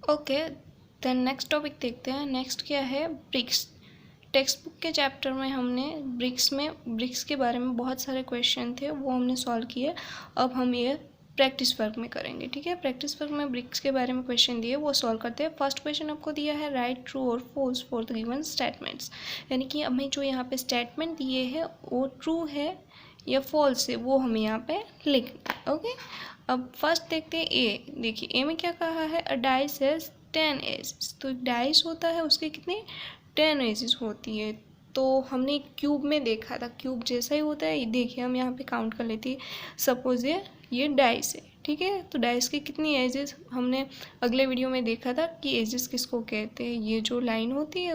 Okay, then next topic देखते हैं। Next क्या है, ब्रिक्स। टेक्स्ट बुक के चैप्टर में हमने ब्रिक्स के बारे में बहुत सारे क्वेश्चन थे, वो हमने सॉल्व किए। अब हम ये प्रैक्टिस वर्क में करेंगे, ठीक है। प्रैक्टिस वर्क में ब्रिक्स के बारे में क्वेश्चन दिए, वो सॉल्व करते हैं। फर्स्ट क्वेश्चन आपको दिया है, राइट ट्रू और false for the given statements. यानी कि हमें जो यहाँ पे स्टेटमेंट दिए हैं वो ट्रू है या फॉल्स है, वो हमें यहाँ पे लिखना है। ओके, अब फर्स्ट देखते हैं ए। देखिए ए में क्या कहा है, अ डाइस हैज 10 एजेस। तो डाइस होता है, उसके कितने 10 एजेस होती है। तो हमने क्यूब में देखा था, क्यूब जैसा ही होता है। देखिए हम यहाँ पे काउंट कर लेते हैं। सपोज ये डाइस है, ठीक है। तो डाइस की कितनी एजेस हमने अगले वीडियो में देखा था कि एजेस किसको कहते हैं। ये जो लाइन होती है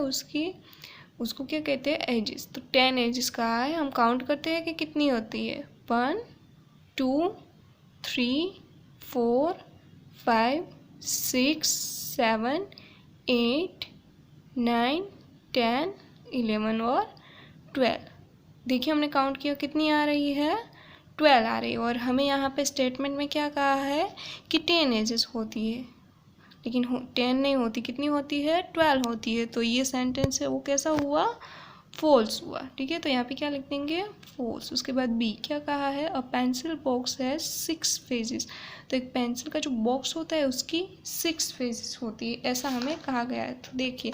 उसको क्या कहते हैं, एजेस। तो 10 एजेस कहा है, हम काउंट करते हैं कि कितनी होती है। 1 2 3 4 5 6 7 8 9 10 11 और 12। देखिए हमने काउंट किया, कितनी आ रही है, 12 आ रही है। और हमें यहाँ पे स्टेटमेंट में क्या कहा है कि 10 एजेस होती है, लेकिन 10 नहीं होती, कितनी होती है, 12 होती है। तो ये सेंटेंस है वो कैसा हुआ, फॉल्स हुआ, ठीक है। तो यहाँ पे क्या लिख देंगे, फॉल्स। उसके बाद बी क्या कहा है, अ पेंसिल बॉक्स है 6 फेजेस। तो एक पेंसिल का जो बॉक्स होता है उसकी 6 फेजेस होती है, ऐसा हमें कहा गया है। तो देखिए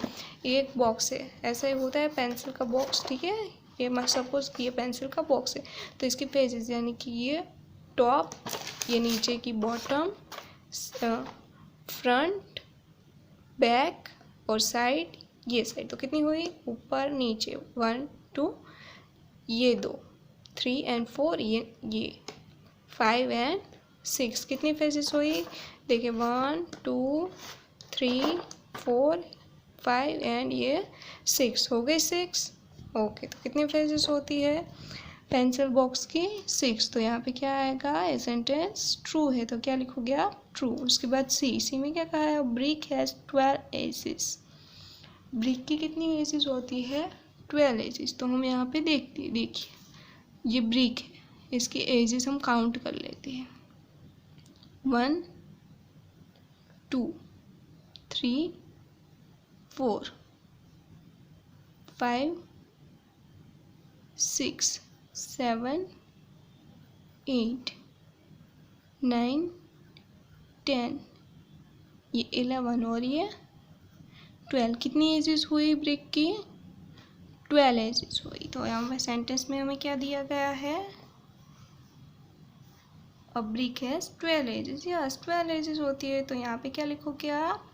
एक बॉक्स है, ऐसा ही होता है पेंसिल का बॉक्स, ठीक है। ये सपोज ये पेंसिल का बॉक्स है, तो इसकी फेजेस यानी कि ये टॉप, ये नीचे की बॉटम, फ्रंट, बैक और साइड, ये साइड। तो कितनी हुई, ऊपर नीचे 1 2, ये 2 3 एंड 4, ये 5 एंड 6। कितनी फेजेस हुई, देखिए 1 2 3 4 5 एंड ये 6 हो गई 6। ओके, तो कितनी फेजेस होती है पेंसिल बॉक्स की, 6। तो यहाँ पे क्या आएगा, ये सेंटेंस ट्रू है, तो क्या लिखोगे आप, ट्रू। उसके बाद सी में क्या कहा है, ब्रिक हैज़ 12 एजेस। ब्रिक की कितनी एजेस होती है, 12 एजेस। तो हम यहाँ पे देखते हैं, देखिए ये ब्रिक है, इसकी एजेस हम काउंट कर लेते हैं। 1 2 3 4 5 6 7 8 9 10, ये 11 और ये 12। कितनी एजेस हुई ब्रिक की, 12 एजेस हुई। तो यहाँ पे सेंटेंस में हमें क्या दिया गया है, a brick has 12 edges. Yes 12 edges होती है, तो यहाँ पे क्या लिखोगे आप,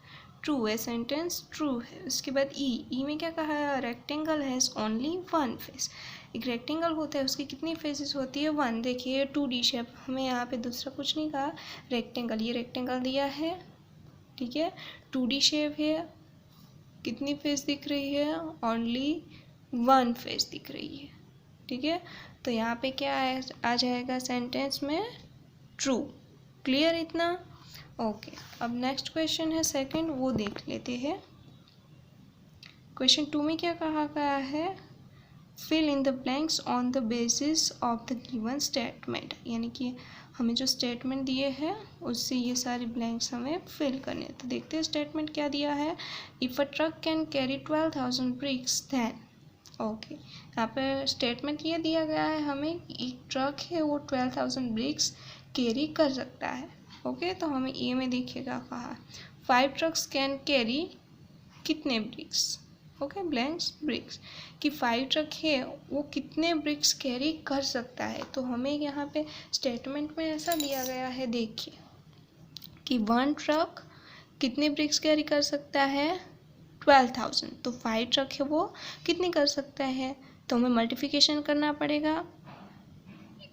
ट्रू है, सेंटेंस ट्रू है। उसके बाद ई में क्या कहा है, रेक्टेंगल हैज़ ओनली 1 फेस। एक रेक्टेंगल होता है, उसकी कितनी फेसेस होती है, 1। देखिए 2D शेप, हमें यहाँ पे दूसरा कुछ नहीं कहा, रेक्टेंगल, ये रेक्टेंगल दिया है, ठीक है। 2D शेप है, कितनी फेस दिख रही है, ओनली 1 फेस दिख रही है, ठीक है। तो यहाँ पे क्या आ जाएगा सेंटेंस में, ट्रू। क्लियर इतना, ओके। अब नेक्स्ट क्वेश्चन है सेकंड, वो देख लेते हैं। क्वेश्चन 2 में क्या कहा गया है, fill in the blanks on the basis of the given statement. यानी कि हमें जो स्टेटमेंट दिए हैं उससे ये सारे ब्लैंक्स हमें फिल करने हैं। तो देखते हैं स्टेटमेंट क्या दिया है, if a truck can carry 12,000 bricks then. Okay, यहाँ पर स्टेटमेंट ये दिया गया है हमें, एक ट्रक है वो 12,000 ब्रिक्स कैरी कर सकता है। ओके, तो हमें ए में देखिएगा कहा 5 ट्रक्स कैन कैरी कितने ब्रिक्स, ओके ब्लैंक्स ब्रिक्स, कि 5 ट्रक है वो कितने ब्रिक्स कैरी कर सकता है। तो हमें यहाँ पे स्टेटमेंट में ऐसा दिया गया है, देखिए कि 1 ट्रक कितने ब्रिक्स कैरी कर सकता है, 12,000। तो 5 ट्रक है वो कितनी कर सकता है, तो हमें मल्टीप्लिकेशन करना पड़ेगा।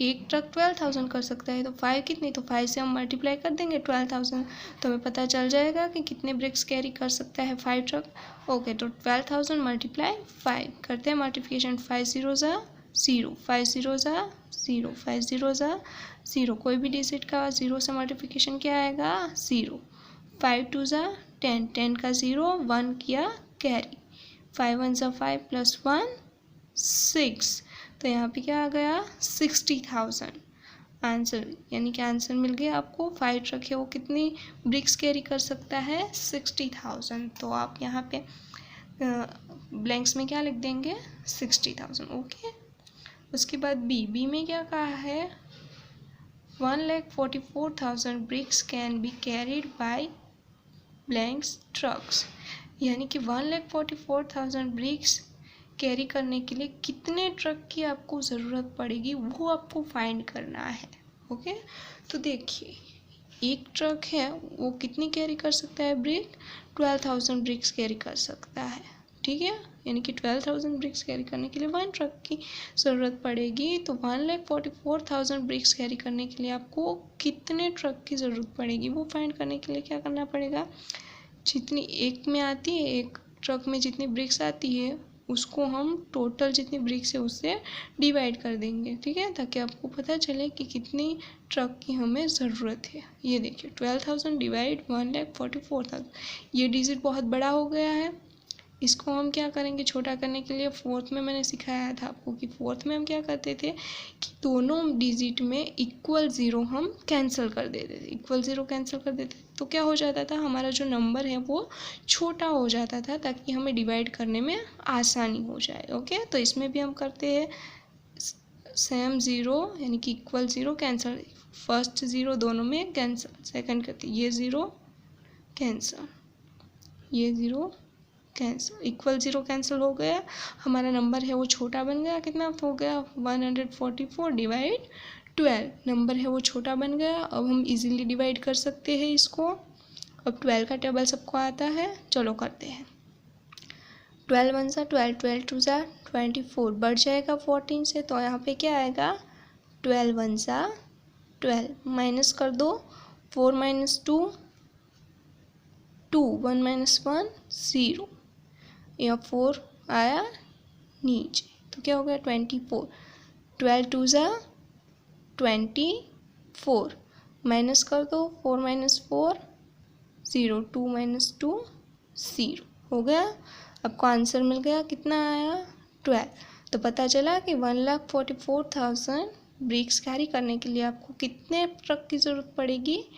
एक ट्रक 12,000 कर सकता है, तो 5 कितनी, तो 5 से हम मल्टीप्लाई कर देंगे 12,000, तो हमें पता चल जाएगा कि कितने ब्रिक्स कैरी कर सकता है 5 ट्रक। ओके, तो 12,000 मल्टीप्लाई 5 करते हैं मल्टीप्लिकेशन, 5 0 ज़ा 0, 5 0 ज़ा 0, 5 0 ज़ा 0, कोई भी डिजिट का 0 से मल्टीप्लिकेशन क्या आएगा, 0। 5 2 ज़ा 10, 10 का 0, 1 किया कैरी, 5 1 ज़ा 5 प्लस 1 6। तो यहाँ पे क्या आ गया, 60,000। आंसर, यानी कि आंसर मिल गया आपको। 5 ट्रक है वो कितनी ब्रिक्स कैरी कर सकता है? 60,000। तो आप यहाँ पे ब्लैंक्स में क्या लिख देंगे? 60,000। ओके। उसके बाद बी में क्या कहा है? 1,44,000 bricks can be carried by blanks trucks, यानी कि 1,44,000 ब्रिक्स कैरी करने के लिए कितने ट्रक की आपको ज़रूरत पड़ेगी वो आपको फाइंड करना है। ओके। तो देखिए एक ट्रक है वो कितनी कैरी कर सकता है ब्रिक? 12,000 ब्रिक्स कैरी कर सकता है। ठीक है, यानी कि 12,000 ब्रिक्स कैरी करने के लिए 1 ट्रक की ज़रूरत पड़ेगी। तो 1,44,000 ब्रिक्स कैरी करने के लिए आपको कितने ट्रक की ज़रूरत पड़ेगी वो फाइंड करने के लिए क्या करना पड़ेगा? जितनी एक में आती है, एक ट्रक में जितनी ब्रिक्स आती है उसको हम टोटल जितनी ब्रिक्स है उससे डिवाइड कर देंगे। ठीक है, ताकि आपको पता चले कि कितनी ट्रक की हमें ज़रूरत है। ये देखिए 12,000 डिवाइड 1,44,000, ये डिजिट बहुत बड़ा हो गया है। इसको हम क्या करेंगे छोटा करने के लिए? फोर्थ में मैंने सिखाया था आपको कि फोर्थ में हम क्या करते थे कि दोनों डिजिट में इक्वल ज़ीरो हम कैंसिल कर देते थे। इक्वल ज़ीरो कैंसिल कर देते तो क्या हो जाता था? हमारा जो नंबर है वो छोटा हो जाता था, ताकि हमें डिवाइड करने में आसानी हो जाए। ओके, तो इसमें भी हम करते हैं सेम ज़ीरो, यानी कि equal zero cancel. First zero दोनों में कैंसिल, सेकंड करते ये ज़ीरो कैंसिल, ये zero cancel, equal zero cancel हो गया। हमारा नंबर है वो छोटा बन गया। कितना हो गया? 144 डिवाइड 12 नंबर है वो छोटा बन गया। अब हम इजीली डिवाइड कर सकते हैं इसको। अब 12 का टेबल सबको आता है, चलो करते हैं। 12 1 सा 12, 12 2 सा 24, बढ़ जाएगा 14 से, तो यहाँ पे क्या आएगा? 12 1 सा 12, माइनस कर दो 4 माइनस 2 2, 1 माइनस 1 0, या 4 आया नीचे, तो क्या हो गया? 24। 12 2 ज़ा 24, माइनस कर दो 4 माइनस 4 0, 2 माइनस 2 0, हो गया। आपको आंसर मिल गया, कितना आया? 12। तो पता चला कि 1,44,000 ब्रिक्स कैरी करने के लिए आपको कितने ट्रक की ज़रूरत पड़ेगी?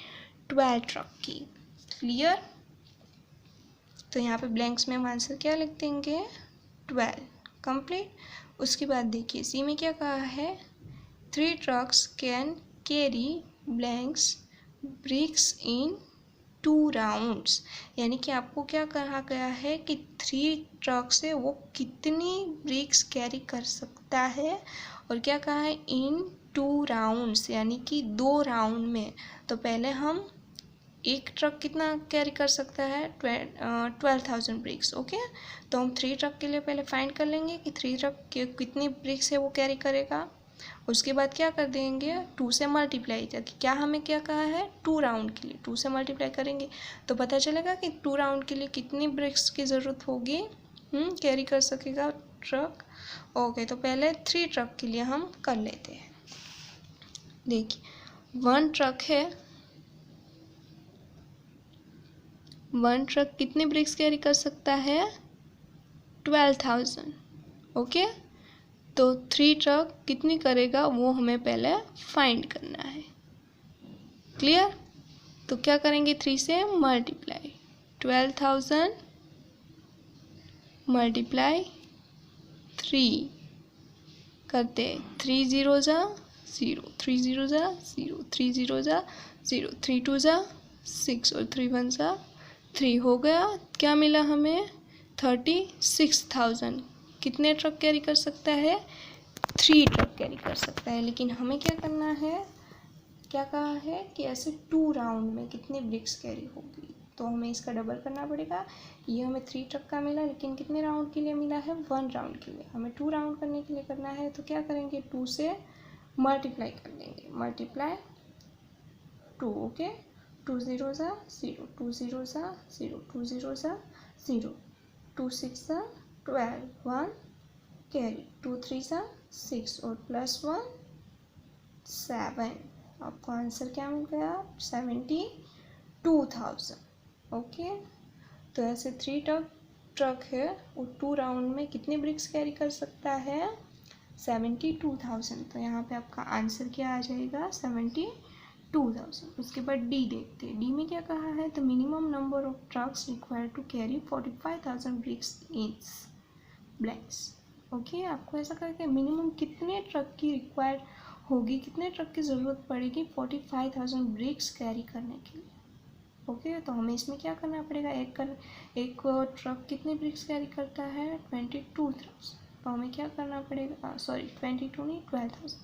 12 ट्रक की। क्लियर? तो यहाँ पे ब्लैंक्स में हम आंसर क्या लिख देंगे? 12। कंप्लीट। उसके बाद देखिए सी में क्या कहा है? 3 trucks can carry blanks BRICS in 2 rounds, यानी कि आपको क्या कहा गया है कि 3 ट्रक से वो कितनी ब्रिक्स कैरी कर सकता है, और क्या कहा है? इन 2 राउंड्स, यानी कि 2 राउंड में। तो पहले हम एक ट्रक कितना कैरी कर सकता है? 12,000 ब्रिक्स। ओके, तो हम 3 ट्रक के लिए पहले फाइंड कर लेंगे कि 3 ट्रक के कितनी ब्रिक्स है वो कैरी करेगा। उसके बाद क्या कर देंगे? 2 से मल्टीप्लाई, ताकि क्या हमें क्या कहा है? 2 राउंड के लिए 2 से मल्टीप्लाई करेंगे तो पता चलेगा कि 2 राउंड के लिए कितनी ब्रिक्स की ज़रूरत होगी कैरी कर सकेगा ट्रक। ओके, तो पहले 3 ट्रक के लिए हम कर लेते हैं। देखिए 1 ट्रक है, 1 ट्रक कितने ब्रिक्स कैरी कर सकता है? 12,000। ओके, तो 3 ट्रक कितनी करेगा वो हमें पहले फाइंड करना है। क्लियर? तो क्या करेंगे? 3 से मल्टीप्लाई, 12,000 मल्टीप्लाई 3 करते 3 0 ज़ा 0, 3 0 ज़ा 0, 3 0 ज़ा 0, 3 2 ज़ा 6 और 3 1 ज़ा 3, हो गया। क्या मिला हमें? 36,000। कितने ट्रक कैरी कर सकता है? 3 ट्रक कैरी कर सकता है। लेकिन हमें क्या करना है? क्या कहा है कि ऐसे 2 राउंड में कितनी ब्रिक्स कैरी होगी, तो हमें इसका डबल करना पड़ेगा। ये हमें 3 ट्रक का मिला, लेकिन कितने राउंड के लिए मिला है? 1 राउंड के लिए। हमें 2 राउंड करने के लिए करना है, तो क्या करेंगे? 2 से मल्टीप्लाई कर देंगे, मल्टीप्लाई 2। ओके, 2 0 ज़ा 0, 2 0 ज़ा 0, 2 0 ज़ा 0, 2 6 ज़ा 12, 1 कैरी, 2 3 ज़ा 6 और प्लस 1 7। आपको आंसर क्या मिल गया? 72,000। ओके, तो ऐसे 3 ट्रक है वो 2 राउंड में कितनी ब्रिक्स कैरी कर सकता है? 72,000। तो यहाँ पे आपका आंसर क्या आ जाएगा 72,000। उसके बाद डी देखते हैं। डी में क्या कहा है, the minimum number of trucks required to carry 45,000 bricks is blanks. Okay, आपको ऐसा करके मिनिमम कितने ट्रक की रिक्वायर्ड होगी, कितने ट्रक की ज़रूरत पड़ेगी 45,000 ब्रिक्स कैरी करने के लिए। ओके, तो हमें इसमें क्या करना पड़ेगा, एक ट्रक कितने ब्रिक्स कैरी करता है 22 ट्रक्स। तो हमें क्या करना पड़ेगा, सॉरी 22 नहीं 12,000,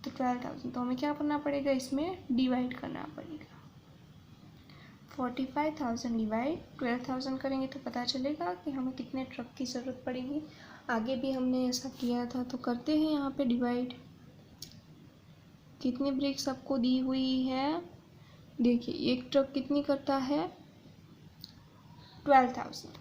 तो 12,000 तो हमें क्या करना पड़ेगा, इसमें डिवाइड करना पड़ेगा। 45,000 डिवाइड 12,000 करेंगे तो पता चलेगा कि हमें कितने ट्रक की ज़रूरत पड़ेगी। आगे भी हमने ऐसा किया था, तो करते हैं यहाँ पे डिवाइड। कितनी ब्रिक्स आपको दी हुई है, देखिए एक ट्रक कितनी करता है 12,000,